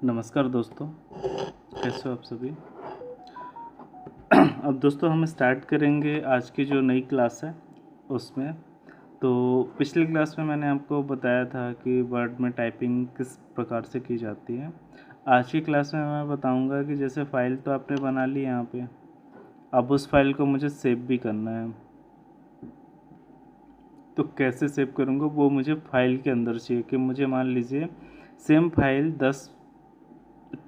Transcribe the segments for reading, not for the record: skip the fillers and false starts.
नमस्कार दोस्तों, कैसे हो आप सभी। अब दोस्तों हम स्टार्ट करेंगे आज की जो नई क्लास है उसमें। तो पिछली क्लास में मैंने आपको बताया था कि वर्ड में टाइपिंग किस प्रकार से की जाती है। आज की क्लास में मैं बताऊंगा कि जैसे फ़ाइल तो आपने बना ली यहाँ पे, अब उस फाइल को मुझे सेव भी करना है। तो कैसे सेव करूँगा वो मुझे फाइल के अंदर चाहिए कि मुझे मान लीजिए सेम फाइल 10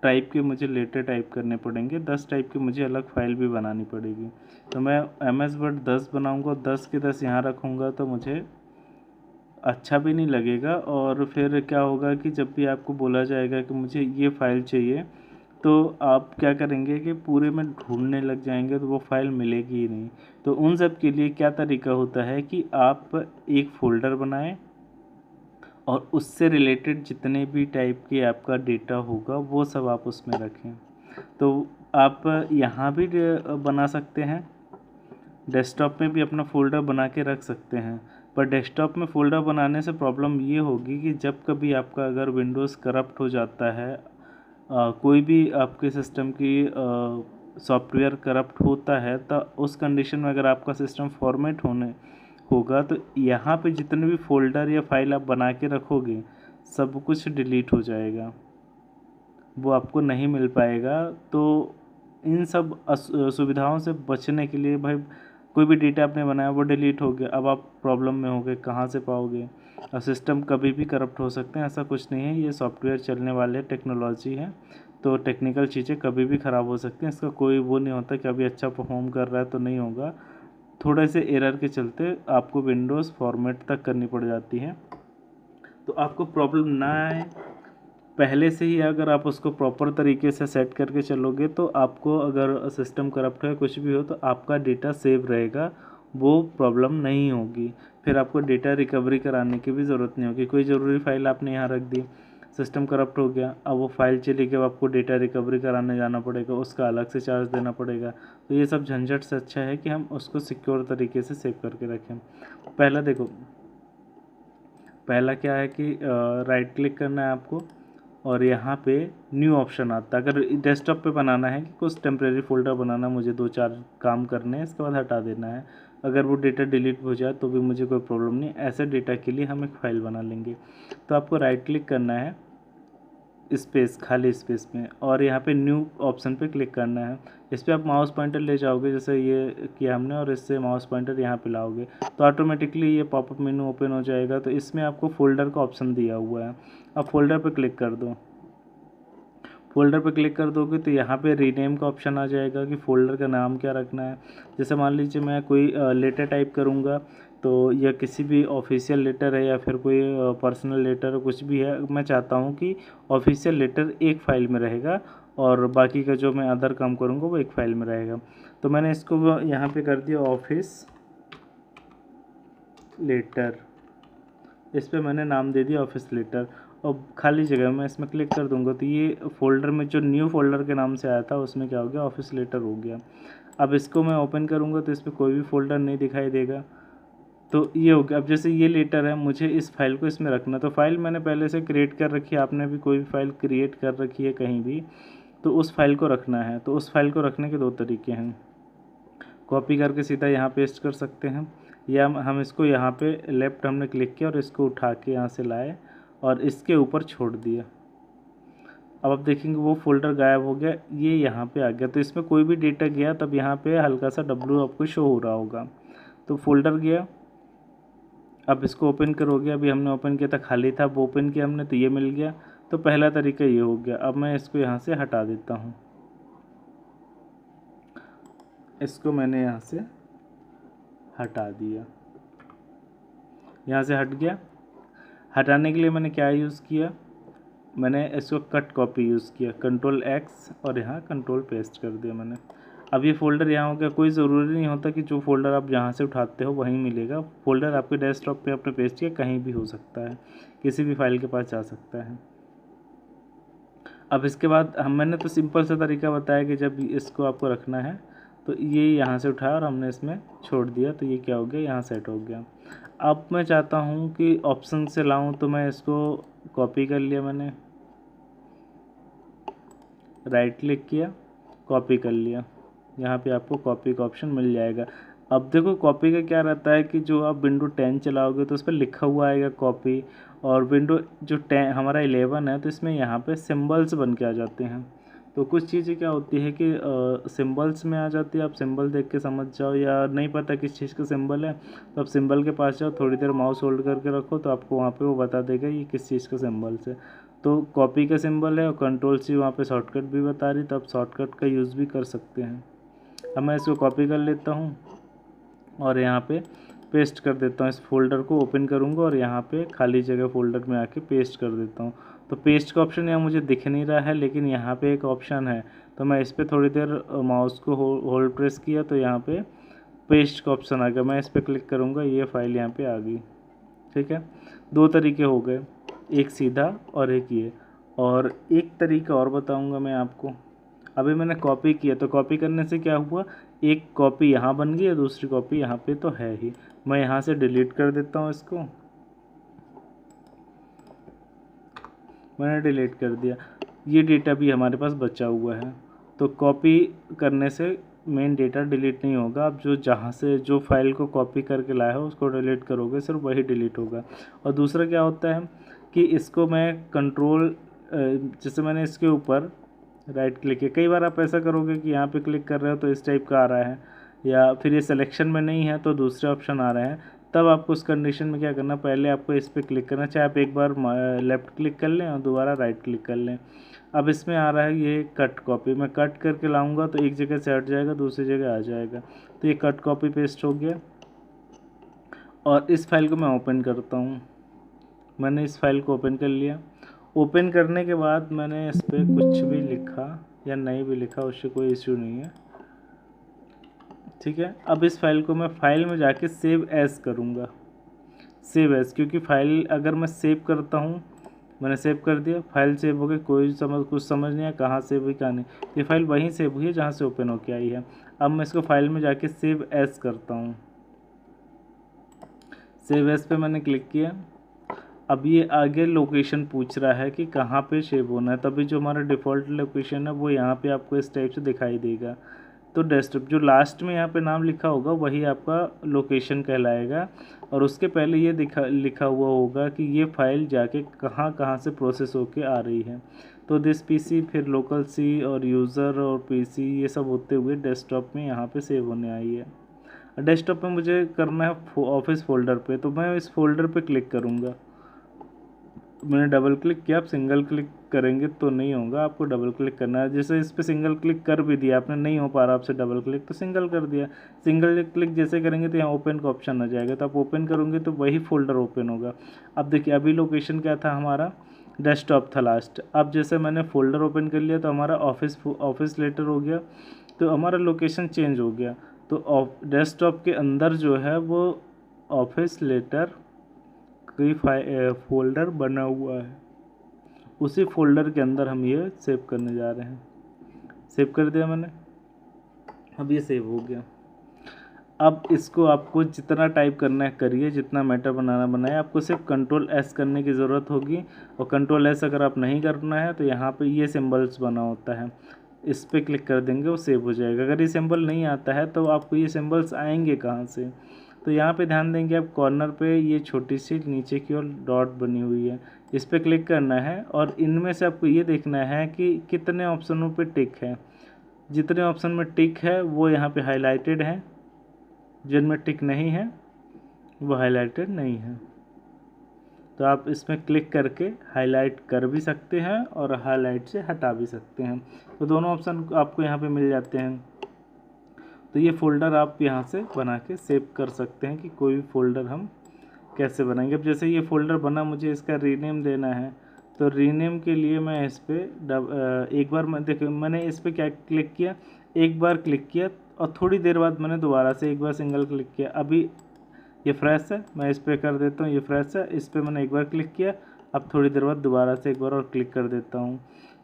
टाइप के मुझे लेटर टाइप करने पड़ेंगे, 10 टाइप की मुझे अलग फाइल भी बनानी पड़ेगी। तो मैं MS वर्ड 10 बनाऊँगा, 10 के 10 यहाँ रखूँगा तो मुझे अच्छा भी नहीं लगेगा। और फिर क्या होगा कि जब भी आपको बोला जाएगा कि मुझे ये फ़ाइल चाहिए, तो आप क्या करेंगे कि पूरे में ढूंढने लग जाएंगे तो वो फाइल मिलेगी ही नहीं। तो उन सब के लिए क्या तरीका होता है कि आप एक फ़ोल्डर बनाएं और उससे रिलेटेड जितने भी टाइप के आपका डेटा होगा वो सब आप उसमें रखें। तो आप यहाँ भी बना सकते हैं, डेस्कटॉप में भी अपना फ़ोल्डर बना के रख सकते हैं। पर डेस्कटॉप में फ़ोल्डर बनाने से प्रॉब्लम ये होगी कि जब कभी आपका अगर विंडोज़ करप्ट हो जाता है, कोई भी आपके सिस्टम की सॉफ्टवेयर करप्ट होता है, तो उस कंडीशन में अगर आपका सिस्टम फॉर्मेट होने होगा तो यहाँ पे जितने भी फ़ोल्डर या फाइल आप बना के रखोगे सब कुछ डिलीट हो जाएगा, वो आपको नहीं मिल पाएगा। तो इन सब सुविधाओं से बचने के लिए भाई, कोई भी डेटा आपने बनाया वो डिलीट हो गया, अब आप प्रॉब्लम में होगे, कहाँ से पाओगे। और सिस्टम कभी भी करप्ट हो सकते हैं, ऐसा कुछ नहीं है, ये सॉफ्टवेयर चलने वाले टेक्नोलॉजी है। तो टेक्निकल चीज़ें कभी भी ख़राब हो सकती हैं, इसका कोई वो नहीं होता कि अभी अच्छा परफॉर्म कर रहा है तो नहीं होगा। थोड़े से एरर के चलते आपको विंडोज़ फॉर्मेट तक करनी पड़ जाती है। तो आपको प्रॉब्लम ना आए, पहले से ही अगर आप उसको प्रॉपर तरीके से सेट करके चलोगे तो आपको अगर सिस्टम करप्ट है कुछ भी हो तो आपका डेटा सेव रहेगा, वो प्रॉब्लम नहीं होगी। फिर आपको डेटा रिकवरी कराने की भी ज़रूरत नहीं होगी। कोई ज़रूरी फाइल आपने यहाँ रख दी, सिस्टम करप्ट हो गया, अब वो फाइल चली गई, अब आपको डेटा रिकवरी कराने जाना पड़ेगा, उसका अलग से चार्ज देना पड़ेगा। तो ये सब झंझट से अच्छा है कि हम उसको सिक्योर तरीके से सेव करके रखें। पहला देखो, पहला क्या है कि राइट क्लिक करना है आपको और यहाँ पे न्यू ऑप्शन आता है। अगर डेस्कटॉप पे बनाना है कि कुछ टेम्प्रेरी फोल्डर बनाना, मुझे 2-4 काम करने हैं, इसके बाद हटा देना है, अगर वो डेटा डिलीट हो जाए तो भी मुझे कोई प्रॉब्लम नहीं। ऐसे डेटा के लिए हम एक फ़ाइल बना लेंगे। तो आपको राइट क्लिक करना है स्पेस, खाली स्पेस में, और यहाँ पे न्यू ऑप्शन पे क्लिक करना है। इस पर आप माउस पॉइंटर ले जाओगे जैसे ये किया हमने, और इससे माउस पॉइंटर यहाँ पे लाओगे तो ऑटोमेटिकली ये पॉपअप मेनू ओपन हो जाएगा। तो इसमें आपको फ़ोल्डर का ऑप्शन दिया हुआ है, अब फ़ोल्डर पे क्लिक कर दो। फ़ोल्डर पे क्लिक कर दोगे तो यहाँ पे रीनेम का ऑप्शन आ जाएगा कि फ़ोल्डर का नाम क्या रखना है। जैसे मान लीजिए मैं कोई लेटर टाइप करूँगा, तो यह किसी भी ऑफिशियल लेटर है या फिर कोई पर्सनल लेटर कुछ भी है, मैं चाहता हूँ कि ऑफिशियल लेटर एक फ़ाइल में रहेगा और बाकी का जो मैं अदर काम करूँगा वो एक फ़ाइल में रहेगा। तो मैंने इसको यहाँ पे कर दिया ऑफिस लेटर, इस पर मैंने नाम दे दिया ऑफिस लेटर। और खाली जगह मैं इसमें क्लिक कर दूंगा तो ये फ़ोल्डर में जो न्यू फ़ोल्डर के नाम से आया था उसमें क्या हो गया, ऑफिस लेटर हो गया। अब इसको मैं ओपन करूंगा तो इस पर कोई भी फ़ोल्डर नहीं दिखाई देगा। तो ये हो गया। अब जैसे ये लेटर है, मुझे इस फाइल को इसमें रखना, तो फाइल मैंने पहले से क्रिएट कर रखी है, आपने भी कोई भी फाइल क्रिएट कर रखी है कहीं भी, तो उस फाइल को रखना है। तो उस फाइल को रखने के दो तरीके हैं, कॉपी करके सीधा यहाँ पेस्ट कर सकते हैं, या हम इसको यहाँ पे लेफ्ट हमने क्लिक किया और इसको उठा के यहाँ से लाए और इसके ऊपर छोड़ दिया। अब आप देखेंगे वो फ़ोल्डर गायब हो गया, ये यहाँ पे आ गया। तो इसमें कोई भी डेटा गया तब यहाँ पे हल्का सा W आपको शो हो रहा होगा। तो फ़ोल्डर गया, अब इसको ओपन करोगे, अभी हमने ओपन किया था खाली था, वो ओपन किया हमने तो ये मिल गया। तो पहला तरीका ये हो गया। अब मैं इसको यहाँ से हटा देता हूँ, इसको मैंने यहाँ से हटा दिया, यहाँ से हट गया। हटाने के लिए मैंने क्या यूज़ किया, मैंने इसको कट कॉपी यूज़ किया, Ctrl+X और यहाँ कंट्रोल पेस्ट कर दिया मैंने। अब ये फ़ोल्डर यहाँ हो गया। कोई ज़रूरी नहीं होता कि जो फ़ोल्डर आप जहाँ से उठाते हो वहीं मिलेगा, फ़ोल्डर आपके डेस्कटॉप पे आपने पेस्ट किया कहीं भी हो सकता है, किसी भी फाइल के पास जा सकता है। अब इसके बाद मैंने तो सिंपल सा तरीका बताया कि जब इसको आपको रखना है तो ये यहाँ से उठाया और हमने इसमें छोड़ दिया, तो ये क्या हो गया, यहाँ सेट हो गया। अब मैं चाहता हूँ कि ऑप्शन से लाऊं, तो मैं इसको कॉपी कर लिया मैंने, राइट क्लिक किया, कॉपी कर लिया। यहाँ पे आपको कॉपी का ऑप्शन मिल जाएगा। अब देखो कॉपी का क्या रहता है कि जो आप विंडो 10 चलाओगे तो उस पर लिखा हुआ आएगा कॉपी, और विंडो जो 10 हमारा 11 है तो इसमें यहाँ पे सिंबल्स बन के आ जाते हैं। तो कुछ चीज़ें क्या होती है कि सिंबल्स में आ जाती है, आप सिंबल देख के समझ जाओ, या नहीं पता किस चीज़ का सिंबल है तो आप सिंबल के पास जाओ, थोड़ी देर माउस होल्ड करके रखो तो आपको वहाँ पे वो बता देगा ये किस चीज़ का सिंबल्स है। तो कॉपी का सिंबल है और कंट्रोल सी वहाँ पे शॉर्टकट भी बता रही, तो आप शॉर्टकट का यूज़ भी कर सकते हैं। अब मैं इसको कॉपी कर लेता हूँ और यहाँ पे पेस्ट कर देता हूँ। इस फोल्डर को ओपन करूँगा और यहाँ पे खाली जगह फोल्डर में आके पेस्ट कर देता हूँ। तो पेस्ट का ऑप्शन यहाँ मुझे दिख नहीं रहा है, लेकिन यहाँ पे एक ऑप्शन है, तो मैं इस पर थोड़ी देर माउस को होल्ड प्रेस किया तो यहाँ पे पेस्ट का ऑप्शन आ गया। मैं इस पर क्लिक करूँगा, ये फाइल यहाँ पे आ गई। ठीक है, दो तरीके हो गए, एक सीधा और एक ये। और एक तरीका और बताऊँगा मैं आपको। अभी मैंने कॉपी किया तो कॉपी करने से क्या हुआ, एक कॉपी यहाँ बन गई और दूसरी कॉपी यहाँ पे तो है ही। मैं यहाँ से डिलीट कर देता हूँ इसको, मैंने डिलीट कर दिया। ये डेटा भी हमारे पास बचा हुआ है। तो कॉपी करने से मेन डेटा डिलीट नहीं होगा, आप जो जहाँ से जो फाइल को कॉपी करके लाया हो उसको डिलीट करोगे सिर्फ वही डिलीट होगा। और दूसरा क्या होता है कि इसको मैं कंट्रोल, जैसे मैंने इसके ऊपर राइट क्लिक किया, कई बार आप ऐसा करोगे कि यहाँ पे क्लिक कर रहे हो तो इस टाइप का आ रहा है, या फिर ये सिलेक्शन में नहीं है तो दूसरे ऑप्शन आ रहे हैं। तब आपको उस कंडीशन में क्या करना, पहले आपको इस पर क्लिक करना, चाहे आप एक बार लेफ़्ट क्लिक कर लें और दोबारा राइट क्लिक कर लें। अब इसमें आ रहा है ये कट कॉपी, मैं कट करके लाऊंगा तो एक जगह से हट जाएगा, दूसरी जगह आ जाएगा। तो ये कट कॉपी पेस्ट हो गया। और इस फाइल को मैं ओपन करता हूँ। मैंने इस फाइल को ओपन कर लिया। ओपन करने के बाद मैंने इस पर कुछ भी लिखा या नहीं भी लिखा, उससे कोई इश्यू नहीं है। ठीक है, अब इस फाइल को मैं फाइल में जाके सेव एज करूँगा। सेव एज, क्योंकि फाइल अगर मैं सेव करता हूँ, मैंने सेव कर दिया, फाइल सेव हो गई, कुछ समझ नहीं आया कहाँ सेव हुई कहाँ नहीं। ये फाइल वहीं सेव हुई है जहाँ से ओपन होके आई है। अब मैं इसको फाइल में जाके सेव एज करता हूँ। सेव एज पे मैंने क्लिक किया। अब ये आगे लोकेशन पूछ रहा है कि कहाँ पे सेव होना है, तभी जो हमारा डिफ़ॉल्ट लोकेशन है वो यहाँ पे आपको इस टाइप से दिखाई देगा। तो डेस्कटॉप जो लास्ट में यहाँ पे नाम लिखा होगा वही आपका लोकेशन कहलाएगा, और उसके पहले ये लिखा हुआ होगा कि ये फाइल जाके कहाँ कहाँ से प्रोसेस होके आ रही है। तो दिस पीसी, फिर लोकल सी और यूज़र और पीसी, ये सब होते हुए डेस्कटॉप में यहाँ पे सेव होने आई है। डेस्कटॉप में मुझे करना है ऑफिस फोल्डर पे, तो मैं इस फोल्डर पे क्लिक करूँगा। मैंने डबल क्लिक किया, आप सिंगल क्लिक करेंगे तो नहीं होगा, आपको डबल क्लिक करना है। जैसे इस पर सिंगल क्लिक कर भी दिया आपने, नहीं हो पा रहा आपसे डबल क्लिक, तो सिंगल कर दिया। सिंगल क्लिक जैसे करेंगे तो यहाँ ओपन का ऑप्शन आ जाएगा, तो आप ओपन करोगे तो वही फोल्डर ओपन होगा। अब देखिए अभी लोकेशन क्या था हमारा, डेस्कटॉप था लास्ट। अब जैसे मैंने फोल्डर ओपन कर लिया तो हमारा ऑफिस लेटर हो गया, तो हमारा लोकेशन चेंज हो गया। तो डेस्कटॉप के अंदर जो है वो ऑफिस लेटर कोई फोल्डर बना हुआ है, उसी फोल्डर के अंदर हम ये सेव करने जा रहे हैं। सेव कर दिया मैंने, अब ये सेव हो गया। अब इसको आपको जितना टाइप करना है करिए, जितना मैटर बनाना बनाए, आपको सिर्फ कंट्रोल एस करने की ज़रूरत होगी। और कंट्रोल एस अगर आप नहीं करना है तो यहाँ पे ये सिंबल्स बना होता है, इस पर क्लिक कर देंगे वो सेव हो जाएगा। अगर ये सिंबल नहीं आता है तो आपको ये सिंबल्स आएंगे कहाँ से, तो यहाँ पे ध्यान देंगे आप कॉर्नर पे ये छोटी सी नीचे की ओर डॉट बनी हुई है, इस पर क्लिक करना है और इनमें से आपको ये देखना है कि कितने ऑप्शनों पे टिक है। जितने ऑप्शन में टिक है वो यहाँ पे हाईलाइटेड है, जिनमें टिक नहीं है वो हाईलाइटेड नहीं है। तो आप इसमें क्लिक करके हाईलाइट कर भी सकते हैं और हाईलाइट से हटा भी सकते हैं, तो दोनों ऑप्शन आपको यहाँ पे मिल जाते हैं। तो ये फ़ोल्डर आप यहाँ से बना के सेव कर सकते हैं कि कोई भी फ़ोल्डर हम कैसे बनाएंगे। अब जैसे ये फ़ोल्डर बना, मुझे इसका रीनेम देना है, तो रीनेम के लिए मैं इस पर एक बार मैंने इस पर क्या क्लिक किया, एक बार क्लिक किया और थोड़ी देर बाद मैंने दोबारा से एक बार सिंगल क्लिक किया। अभी ये फ्रेश है, मैं इस पर कर देता हूँ, ये फ्रेश है, इस पर मैंने एक बार क्लिक किया, अब थोड़ी देर बाद दोबारा से एक बार और क्लिक कर देता हूँ।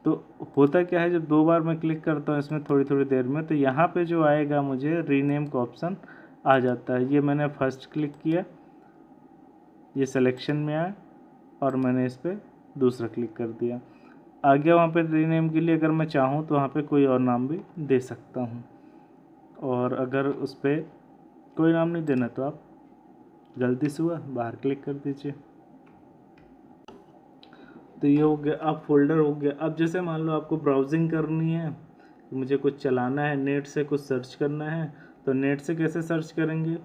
तो होता क्या है, जब दो बार मैं क्लिक करता हूँ इसमें थोड़ी थोड़ी देर में, तो यहाँ पे जो आएगा मुझे रीनेम का ऑप्शन आ जाता है। ये मैंने फर्स्ट क्लिक किया, ये सिलेक्शन में आया और मैंने इस पर दूसरा क्लिक कर दिया। आ गया वहाँ पे रीनेम के लिए। अगर मैं चाहूँ तो वहाँ पे कोई और नाम भी दे सकता हूँ, और अगर उस पर कोई नाम नहीं देना तो आप गलती से हुआ बाहर क्लिक कर दीजिए। तो ये हो गया, अब फोल्डर हो गया। अब जैसे मान लो आपको ब्राउजिंग करनी है, मुझे कुछ चलाना है, नेट से कुछ सर्च करना है, तो नेट से कैसे सर्च करेंगे,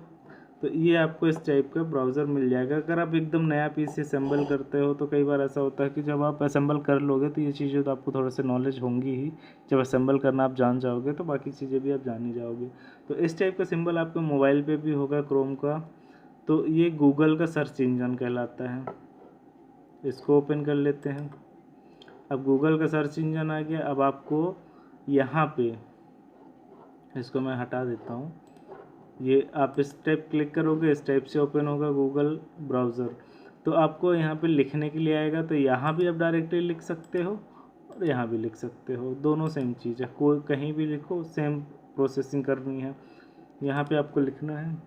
तो ये आपको इस टाइप का ब्राउज़र मिल जाएगा। अगर आप एकदम नया पीसी असेंबल करते हो तो कई बार ऐसा होता है कि जब आप असेंबल कर लोगे तो ये चीज़ें तो आपको थोड़ा सा नॉलेज होंगी ही, जब असेंबल करना आप जान जाओगे तो बाकी चीज़ें भी आप जान ही जाओगे। तो इस टाइप का सिंबल आपके मोबाइल पे भी होगा क्रोम का, तो ये गूगल का सर्च इंजन कहलाता है। इसको ओपन कर लेते हैं। अब गूगल का सर्च इंजन आ गया। अब आपको यहाँ पे, इसको मैं हटा देता हूँ, ये आप इस टाइप क्लिक करोगे, इस टाइप से ओपन होगा गूगल ब्राउज़र। तो आपको यहाँ पे लिखने के लिए आएगा, तो यहाँ भी आप डायरेक्टली लिख सकते हो और यहाँ भी लिख सकते हो, दोनों सेम चीज़ है, कोई कहीं भी लिखो, सेम प्रोसेसिंग करनी है। यहाँ पे आपको लिखना है,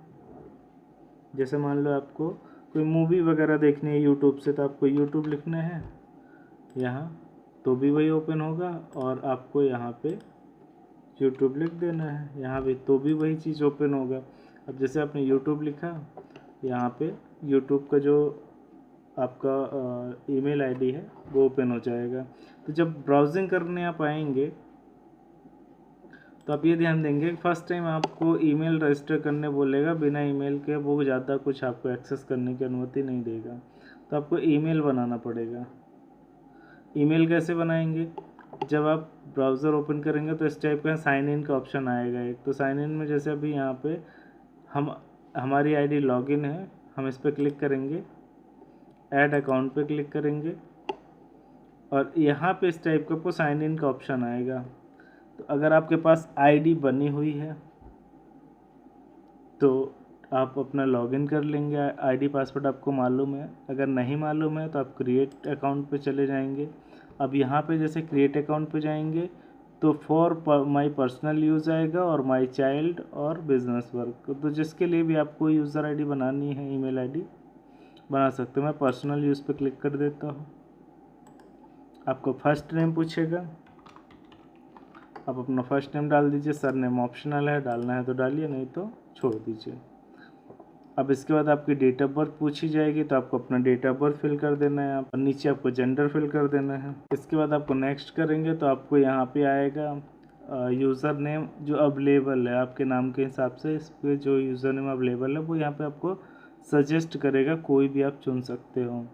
जैसे मान लो आपको कोई मूवी वगैरह देखनी है यूट्यूब से, तो आपको यूट्यूब लिखना है यहाँ, तो भी वही ओपन होगा, और आपको यहाँ पे यूट्यूब लिख देना है यहाँ भी, तो भी वही चीज़ ओपन होगा। अब जैसे आपने यूट्यूब लिखा, यहाँ पे यूट्यूब का जो आपका ईमेल आईडी है वो ओपन हो जाएगा। तो जब ब्राउजिंग करने आप आएंगे तो आप ये ध्यान देंगे, फर्स्ट टाइम आपको ईमेल रजिस्टर करने बोलेगा, बिना ईमेल के वो ज़्यादा कुछ आपको एक्सेस करने की अनुमति नहीं देगा, तो आपको ईमेल बनाना पड़ेगा। ईमेल कैसे बनाएंगे, जब आप ब्राउज़र ओपन करेंगे तो इस टाइप का साइन इन का ऑप्शन आएगा एक, तो साइन इन में जैसे अभी यहाँ पे हमारी आईडी लॉगिन है, हम इस पर क्लिक करेंगे, ऐड अकाउंट पे क्लिक करेंगे, और यहाँ पे इस टाइप का आपको साइन इन का ऑप्शन आएगा। तो अगर आपके पास आईडी बनी हुई है तो आप अपना लॉगिन कर लेंगे, आईडी पासवर्ड आपको मालूम है। अगर नहीं मालूम है तो आप क्रिएट अकाउंट पे चले जाएंगे। अब यहाँ पे जैसे क्रिएट अकाउंट पे जाएंगे तो फॉर माई पर्सनल यूज़ आएगा, और माई चाइल्ड और बिजनेस वर्क, तो जिसके लिए भी आपको यूज़र आईडी बनानी है, ईमेल आईडी बना सकते हो। मैं पर्सनल यूज़ पे क्लिक कर देता हूँ। आपको फर्स्ट नेम पूछेगा, आप अपना फर्स्ट नेम डाल दीजिए, सर नेम ऑप्शनल है, डालना है तो डालिए, नहीं तो छोड़ दीजिए। अब इसके बाद आपकी डेट ऑफ बर्थ पूछी जाएगी, तो आपको अपना डेट ऑफ बर्थ फिल कर देना है, और नीचे आपको जेंडर फिल कर देना है। इसके बाद आपको नेक्स्ट करेंगे तो आपको यहाँ पे आएगा यूज़र नेम जो अवेलेबल है आपके नाम के हिसाब से, इस पर जो यूज़र नेम अवेलेबल है वो यहाँ पे आपको सजेस्ट करेगा, कोई भी आप चुन सकते हो।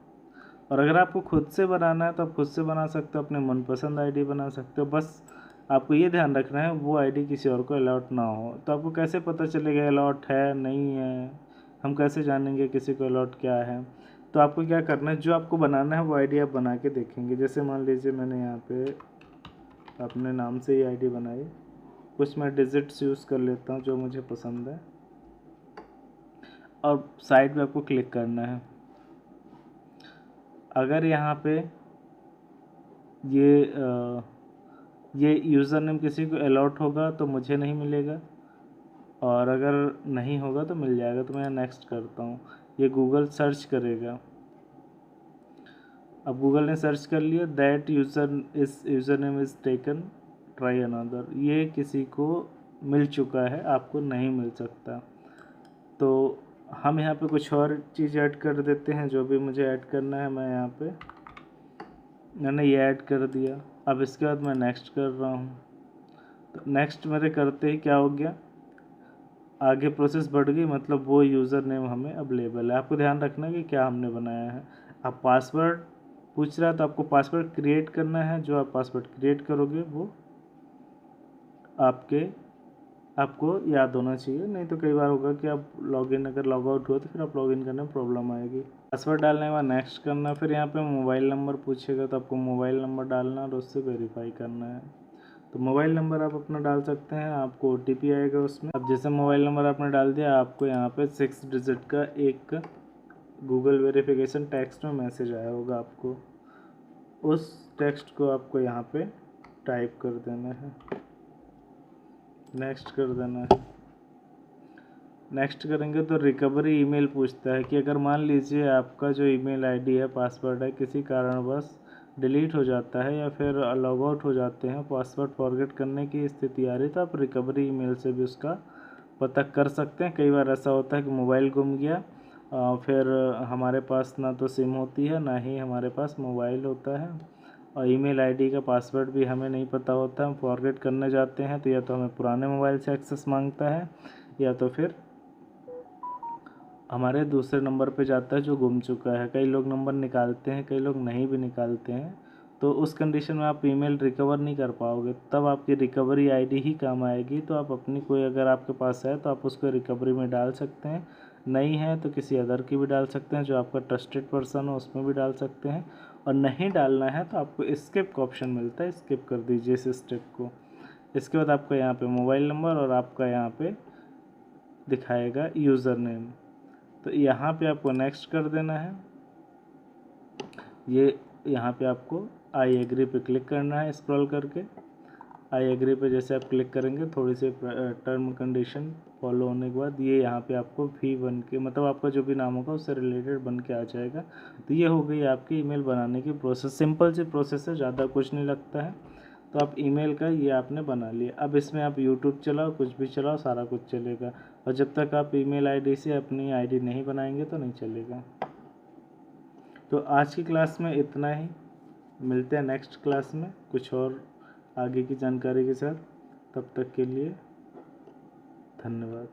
और अगर आपको खुद से बनाना है तो आप खुद से बना सकते हो, अपने मनपसंद आईडी बना सकते हो। बस आपको ये ध्यान रखना है वो आईडी किसी और को अलॉट ना हो। तो आपको कैसे पता चलेगा अलॉट है नहीं है, हम कैसे जानेंगे किसी को अलॉट क्या है। तो आपको क्या करना है, जो आपको बनाना है वो आईडी आप बना के देखेंगे। जैसे मान लीजिए मैंने यहाँ पे अपने नाम से ही आईडी बनाई, कुछ मैं डिजिट्स यूज़ कर लेता हूँ जो मुझे पसंद है, और साइड पे आपको क्लिक करना है। अगर यहाँ पे ये यूज़र नेम किसी को अलॉट होगा तो मुझे नहीं मिलेगा, और अगर नहीं होगा तो मिल जाएगा। तो मैं नेक्स्ट करता हूँ। ये गूगल सर्च करेगा। अब गूगल ने सर्च कर लिया, that user name is taken, try another, ये किसी को मिल चुका है, आपको नहीं मिल सकता। तो हम यहाँ पे कुछ और चीज़ ऐड कर देते हैं, जो भी मुझे ऐड करना है। मैंने ये ऐड कर दिया। अब इसके बाद मैं नेक्स्ट कर रहा हूँ। तो नेक्स्ट मेरे करते ही क्या हो गया, आगे प्रोसेस बढ़ गई, मतलब वो यूज़र नेम हमें अवेलेबल है। आपको ध्यान रखना है कि क्या हमने बनाया है। आप पासवर्ड पूछ रहा है तो आपको पासवर्ड क्रिएट करना है, जो आप पासवर्ड क्रिएट करोगे वो आपको याद होना चाहिए, नहीं तो कई बार होगा कि आप लॉगिन अगर लॉग आउट हुआ तो फिर आप लॉगिन करने में प्रॉब्लम आएगी। पासवर्ड डालने के बाद नेक्स्ट करना, फिर यहाँ पे मोबाइल नंबर पूछेगा तो आपको मोबाइल नंबर डालना और उससे वेरीफाई करना है। तो मोबाइल नंबर आप अपना डाल सकते हैं, आपको OTP आएगा उसमें। अब जैसे मोबाइल नंबर आपने डाल दिया, आपको यहाँ पे 6 डिजिट का एक गूगल वेरिफिकेशन टेक्स्ट में मैसेज आया होगा, आपको उस टेक्स्ट को आपको यहाँ पे टाइप कर देना है, नेक्स्ट कर देना है। नेक्स्ट करेंगे तो रिकवरी ईमेल पूछता है कि अगर मान लीजिए आपका जो ईमेल आईडी है, पासवर्ड है, किसी कारणवश डिलीट हो जाता है या फिर लॉग आउट हो जाते हैं, पासवर्ड फॉरगेट करने की स्थिति आ रही, तो आप रिकवरी ईमेल से भी उसका पता कर सकते हैं। कई बार ऐसा होता है कि मोबाइल गुम गया, फिर हमारे पास ना तो सिम होती है ना ही हमारे पास मोबाइल होता है, और ईमेल आईडी का पासवर्ड भी हमें नहीं पता होता। हम फॉरगेट करने जाते हैं तो या तो हमें पुराने मोबाइल से एक्सेस मांगता है या तो फिर हमारे दूसरे नंबर पे जाता है जो गुम चुका है। कई लोग नंबर निकालते हैं, कई लोग नहीं भी निकालते हैं, तो उस कंडीशन में आप ईमेल रिकवर नहीं कर पाओगे। तब आपकी रिकवरी आईडी ही काम आएगी। तो आप अपनी कोई अगर आपके पास है तो आप उसको रिकवरी में डाल सकते हैं, नहीं है तो किसी अदर की भी डाल सकते हैं, जो आपका ट्रस्टेड पर्सन हो उसमें भी डाल सकते हैं। और नहीं डालना है तो आपको स्किप का ऑप्शन मिलता है, स्किप कर दीजिए इस स्टेप को। इसके बाद आपका यहाँ पे मोबाइल नंबर और आपका यहाँ पे दिखाएगा यूज़र नेम, तो यहाँ पे आपको नेक्स्ट कर देना है। ये यहाँ पे आपको आई एग्री पे क्लिक करना है स्क्रॉल करके। आई एग्री पे जैसे आप क्लिक करेंगे थोड़ी सी टर्म कंडीशन फॉलो होने के बाद ये यहाँ पे आपको भी बन के, मतलब आपका जो भी नाम होगा उससे रिलेटेड बन के आ जाएगा। तो ये हो गई आपकी ईमेल बनाने की प्रोसेस। सिंपल सी प्रोसेस है, ज़्यादा कुछ नहीं लगता है। तो आप ईमेल का ये आपने बना लिया। अब इसमें आप यूट्यूब चलाओ, कुछ भी चलाओ, सारा कुछ चलेगा। और जब तक आप ईमेल आईडी से अपनी आईडी नहीं बनाएंगे तो नहीं चलेगा। तो आज की क्लास में इतना ही, मिलते हैं नेक्स्ट क्लास में कुछ और आगे की जानकारी के साथ। तब तक के लिए धन्यवाद।